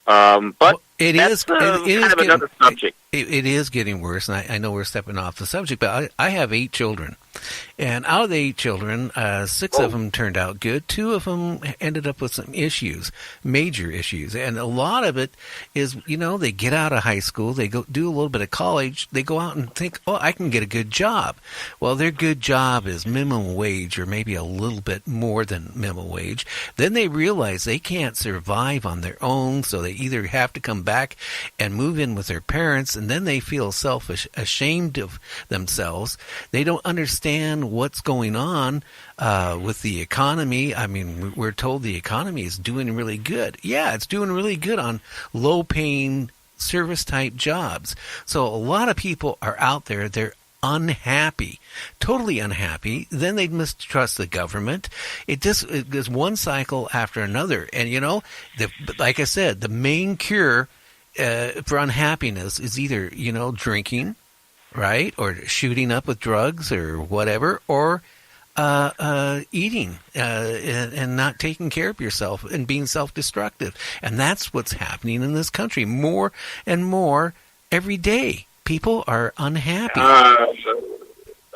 But it that's is kind of another subject. It is getting worse, and I know we're stepping off the subject, but I have 8 children. And out of the 8 children, 6 of them turned out good. 2 of them ended up with some issues, major issues. And a lot of it is, they get out of high school, they go do a little bit of college, they go out and think, oh, I can get a good job. Well, their good job is minimum wage or maybe a little bit more than minimum wage. Then they realize they can't survive on their own, so they either have to come back and move in with their parents, and then they feel ashamed of themselves. They don't understand what's going on with the economy. I mean, we're told the economy is doing really good. Yeah, it's doing really good on low-paying service-type jobs. So a lot of people are out there, they're unhappy, totally unhappy. Then they mistrust the government. It goes one cycle after another. And, like I said, the main cure for unhappiness is either, drinking, right, or shooting up with drugs or whatever, or eating and not taking care of yourself and being self-destructive. And that's what's happening in this country more and more every day. People are unhappy.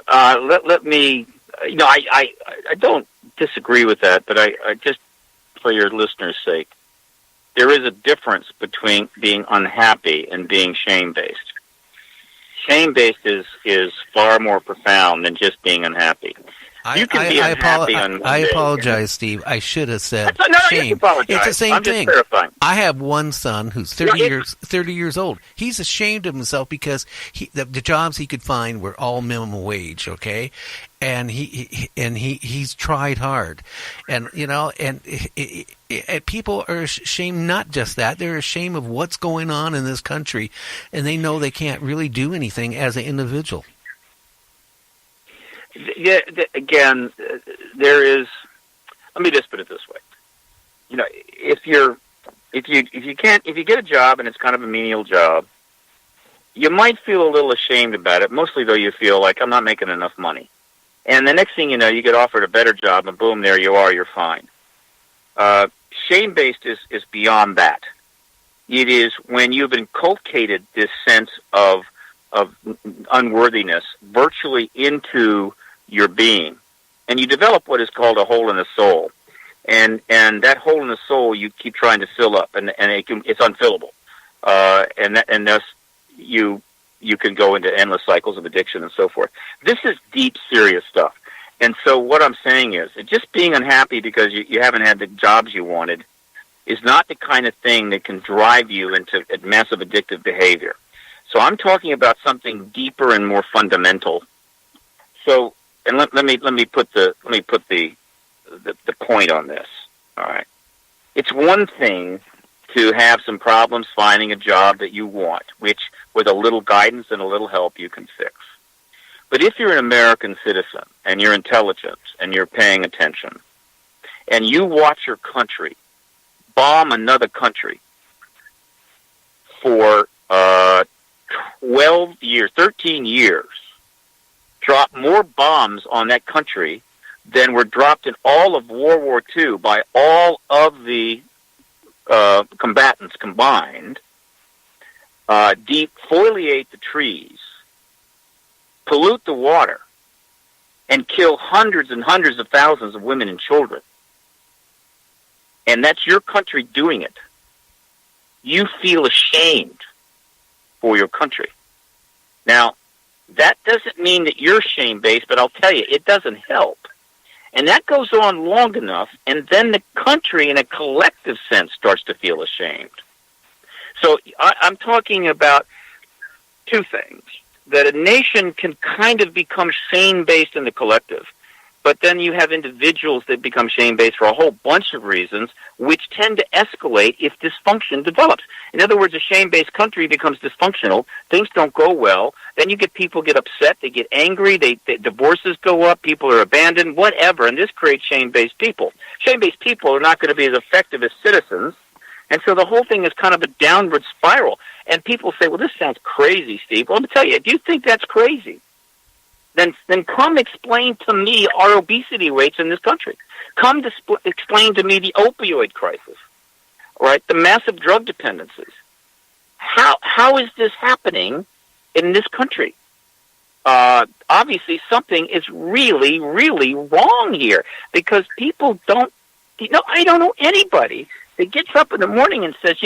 Let me, I don't disagree with that, but I just, for your listeners' sake, there is a difference between being unhappy and being shame-based. Shame-based is far more profound than just being unhappy. You can be unhappy on I apologize, Steve. I should have said shame. It's the same thing. I have one son who's 30 years old. He's ashamed of himself because the jobs he could find were all minimum wage, okay? And he's tried hard. And people are ashamed, not just that, they're ashamed of what's going on in this country, and they know they can't really do anything as an individual. Yeah, again, there is. Let me just put it this way: if you get a job and it's kind of a menial job, you might feel a little ashamed about it. Mostly, though, you feel like I'm not making enough money, and the next thing you know, you get offered a better job, and boom, there you are, you're fine. Shame-based is beyond that. It is when you've inculcated this sense of unworthiness virtually into your being, and you develop what is called a hole in the soul, and that hole in the soul you keep trying to fill up, and it's unfillable, and thus you can go into endless cycles of addiction and so forth. This is deep, serious stuff. And so what I'm saying is that just being unhappy because you haven't had the jobs you wanted is not the kind of thing that can drive you into massive addictive behavior. So I'm talking about something deeper and more fundamental. So, and let me put the point on this. All right, it's one thing to have some problems finding a job that you want, which with a little guidance and a little help you can fix. But if you're an American citizen and you're intelligent and you're paying attention, and you watch your country bomb another country for 12 years, 13 years, drop more bombs on that country than were dropped in all of World War II by all of the combatants combined, defoliate the trees, pollute the water, and kill hundreds and hundreds of thousands of women and children. And that's your country doing it. You feel ashamed for your country. Now, that doesn't mean that you're shame-based, but I'll tell you, it doesn't help. And that goes on long enough, and then the country in a collective sense starts to feel ashamed. So I'm talking about two things. That a nation can kind of become shame-based in the collective, but then you have individuals that become shame-based for a whole bunch of reasons, which tend to escalate if dysfunction develops. In other words, a shame-based country becomes dysfunctional, things don't go well, then you get people get upset, they get angry, divorces go up, people are abandoned, whatever, and this creates shame-based people. Shame-based people are not going to be as effective as citizens, and so the whole thing is kind of a downward spiral. And people say, well, this sounds crazy, Steve. Well, let me tell you, if you think that's crazy, then come explain to me our obesity rates in this country. Come to explain to me the opioid crisis. right? The massive drug dependencies. How is this happening in this country? Obviously, something is really, really wrong here, because people don't. I don't know anybody that gets up in the morning and says,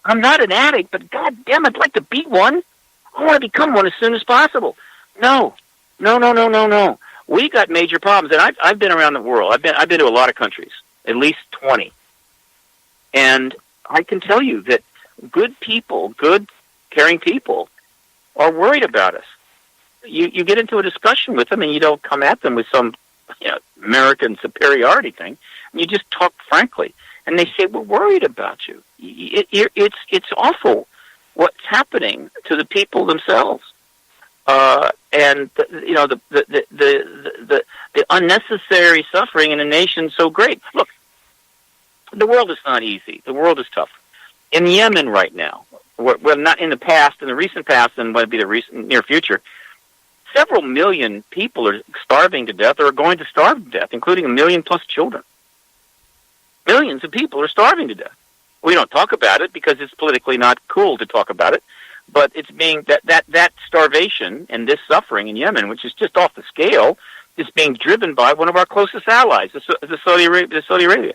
I'm not an addict, but God damn, I'd like to be one. I want to become one as soon as possible. No. We got major problems, and I've been around the world. I've been to a lot of countries, at least 20, and I can tell you that good people, good, caring people, are worried about us. You get into a discussion with them, and you don't come at them with some American superiority thing. You just talk frankly, and they say, "We're worried about you. It's awful what's happening to the people themselves, and the unnecessary suffering in a nation so great." Look, the world is not easy. The world is tough. In Yemen right now, well, not in the past, in the recent past, and what would be the recent near future, several million people are starving to death or are going to starve to death, including 1 million plus children. Millions of people are starving to death. We don't talk about it because it's politically not cool to talk about it, but it's being that starvation and this suffering in Yemen, which is just off the scale, is being driven by one of our closest allies, the Saudi Arabia.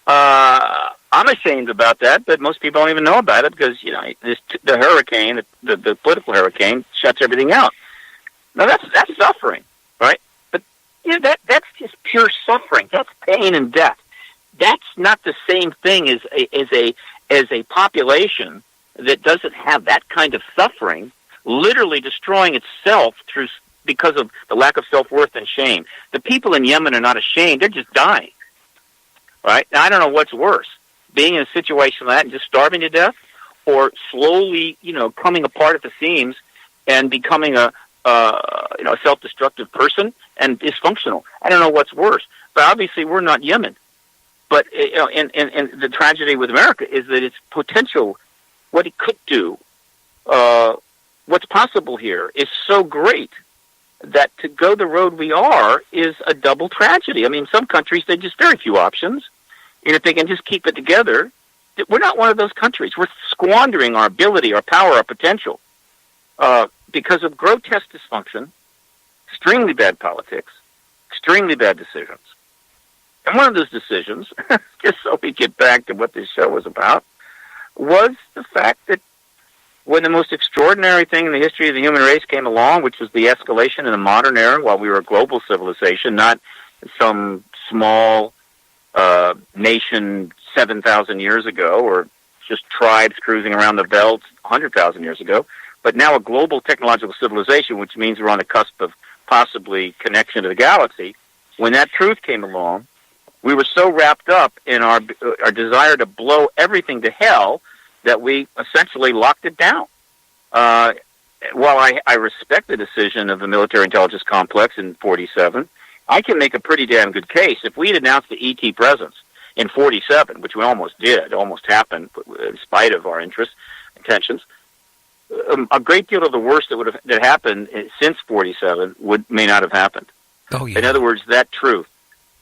I'm ashamed about that, but most people don't even know about it because the hurricane, the political hurricane, shuts everything out. Now that's suffering, right? But that's just pure suffering. That's pain and death. That's not the same thing as a population that doesn't have that kind of suffering, literally destroying itself because of the lack of self-worth and shame. The people in Yemen are not ashamed; they're just dying. Right? Now, I don't know what's worse: being in a situation like that and just starving to death, or slowly, coming apart at the seams and becoming a self-destructive person and dysfunctional. I don't know what's worse, but obviously we're not Yemen. But and the tragedy with America is that its potential, what it could do, what's possible here is so great that to go the road we are is a double tragedy. I mean, some countries, they just very few options. And if they can just keep it together, we're not one of those countries. We're squandering our ability, our power, our potential because of grotesque dysfunction, extremely bad politics, extremely bad decisions. And one of those decisions, just so we get back to what this show was about, was the fact that when the most extraordinary thing in the history of the human race came along, which was the escalation in the modern era while we were a global civilization, not some small nation 7,000 years ago or just tribes cruising around the belt 100,000 years ago, but now a global technological civilization, which means we're on the cusp of possibly connection to the galaxy. When that truth came along, we were so wrapped up in our desire to blow everything to hell that we essentially locked it down. While I respect the decision of the military intelligence complex in 47, I can make a pretty damn good case. If we had announced the ET presence in 47, which we almost did, almost happened, in spite of our intentions, a great deal of the worst that happened since 47 may not have happened. Oh, yeah. In other words, that truth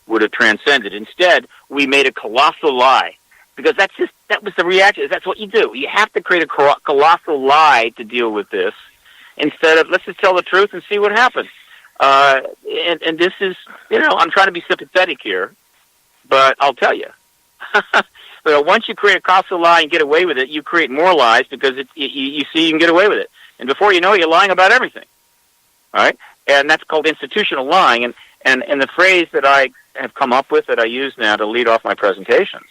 would have transcended. Instead, we made a colossal lie, because that was the reaction. That's what you do. You have to create a colossal lie to deal with this, instead of let's just tell the truth and see what happens. And this is, I'm trying to be sympathetic here, but I'll tell you, once you create a colossal lie and get away with it, you create more lies because you see you can get away with it, and before you know it, you're lying about everything. All right, and that's called institutional lying. And the phrase that I have come up with that I use now to lead off my presentations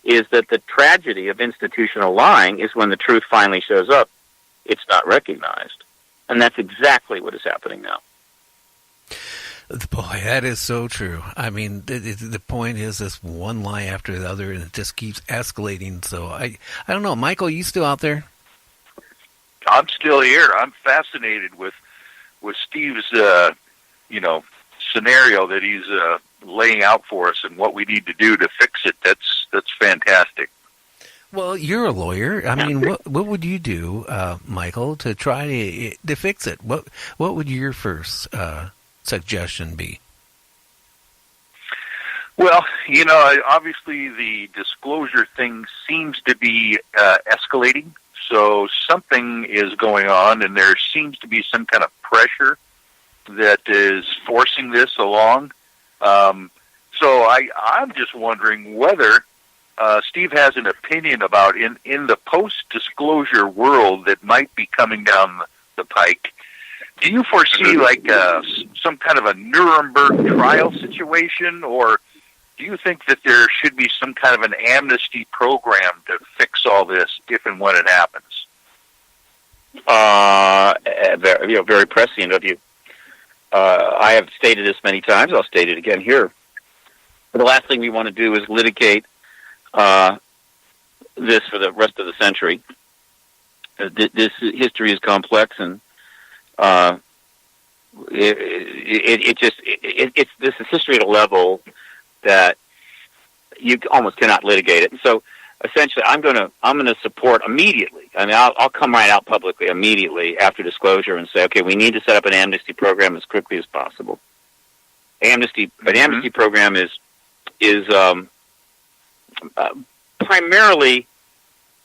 is that the tragedy of institutional lying is when the truth finally shows up, it's not recognized. And that's exactly what is happening now. Boy, that is so true. I mean, the point is this one lie after the other, and it just keeps escalating. So I don't know. Michael, you still out there? I'm still here. I'm fascinated with Steve's, scenario that he's laying out for us and what we need to do to fix it. That's fantastic. Well, you're a lawyer. I mean, what would you do, Michael, to try to fix it? What would your first suggestion be? Well, obviously the disclosure thing seems to be escalating. So something is going on, and there seems to be some kind of pressure that is forcing this along. So I'm just wondering whether Steve has an opinion about in the post-disclosure world that might be coming down the pike. Do you foresee like some kind of a Nuremberg trial situation, or do you think that there should be some kind of an amnesty program to fix all this if and when it happens? Very prescient of you. I have stated this many times. I'll state it again here. But the last thing we want to do is litigate this for the rest of the century. This history is complex, and this is history at a level that you almost cannot litigate it. And so, essentially, I'm going to support immediately. I mean, I'll come right out publicly immediately after disclosure and say, okay, we need to set up an amnesty program as quickly as possible. An amnesty program is primarily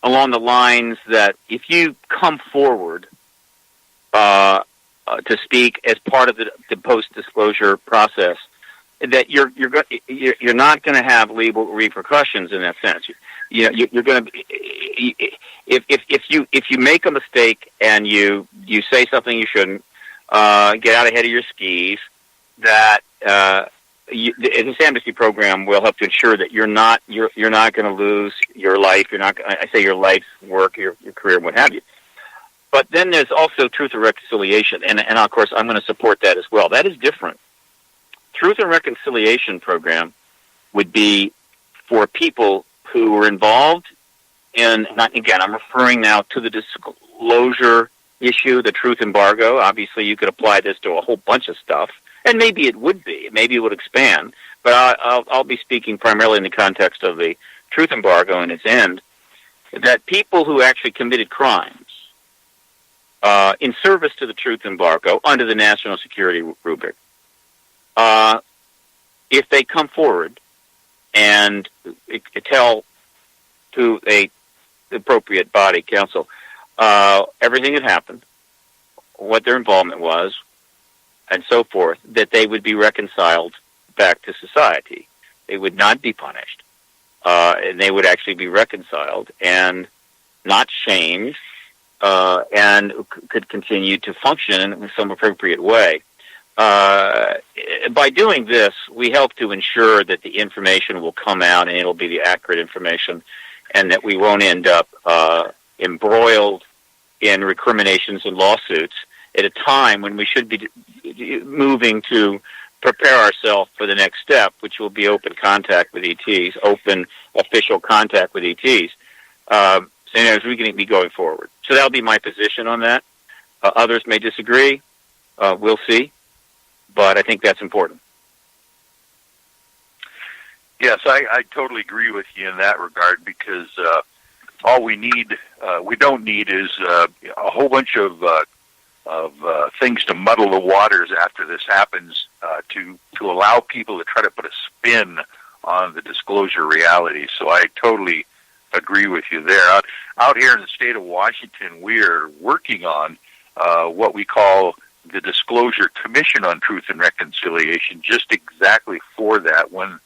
along the lines that if you come forward to speak as part of the post-disclosure process, that you're not going to have legal repercussions in that sense. You're going to if you make a mistake and you say something you shouldn't, get out ahead of your skis. That this amnesty program will help to ensure that you're not going to lose your life. I say your life's work, your career, what have you. But then there's also truth and reconciliation, and of course I'm going to support that as well. That is different. Truth and reconciliation program would be for people who were involved in, again, I'm referring now to the disclosure issue, the truth embargo. Obviously, you could apply this to a whole bunch of stuff, and maybe it would be. Maybe it would expand. But I'll be speaking primarily in the context of the truth embargo and its end, that people who actually committed crimes in service to the truth embargo under the national security rubric, if they come forward and tell to the appropriate body, council, everything that happened, what their involvement was, and so forth, that they would be reconciled back to society. They would not be punished, and they would actually be reconciled and not shamed, and could continue to function in some appropriate way. By doing this, we help to ensure that the information will come out and it'll be the accurate information, and that we won't end up embroiled in recriminations and lawsuits at a time when we should be moving to prepare ourselves for the next step, which will be open contact with ETs, open official contact with ETs. So as we can be going forward. So that'll be my position on that. Others may disagree. We'll see. But I think that's important. Yes, I totally agree with you in that regard, because all we don't need is a whole bunch of things to muddle the waters after this happens, to allow people to try to put a spin on the disclosure reality. So I totally agree with you there. Out here in the state of Washington, we are working on what we call the Disclosure Commission on Truth and Reconciliation, just exactly for that. When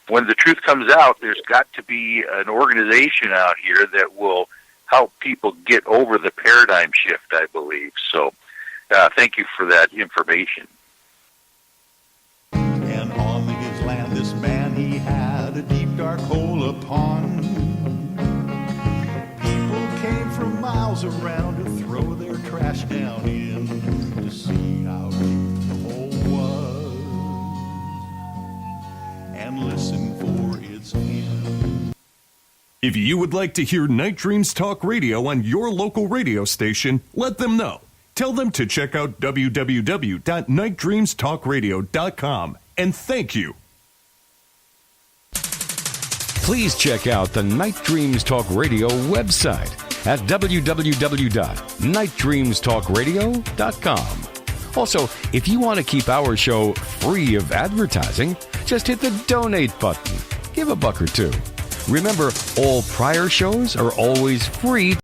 the truth comes out, there's got to be an organization out here that will help people get over the paradigm shift, I believe. So thank you for that information. And on his land, this man, he had a deep, dark hole upon. People came from miles around to throw their trash down in to see how deep the hole was and listen for its end. If you would like to hear Night Dreams Talk Radio on your local radio station, let them know. Tell them to check out www.nightdreamstalkradio.com, and thank you. Please check out the Night Dreams Talk Radio website at www.nightdreamstalkradio.com. Also, if you want to keep our show free of advertising, Just hit the donate button. Give a buck or two. Remember, all prior shows are always free.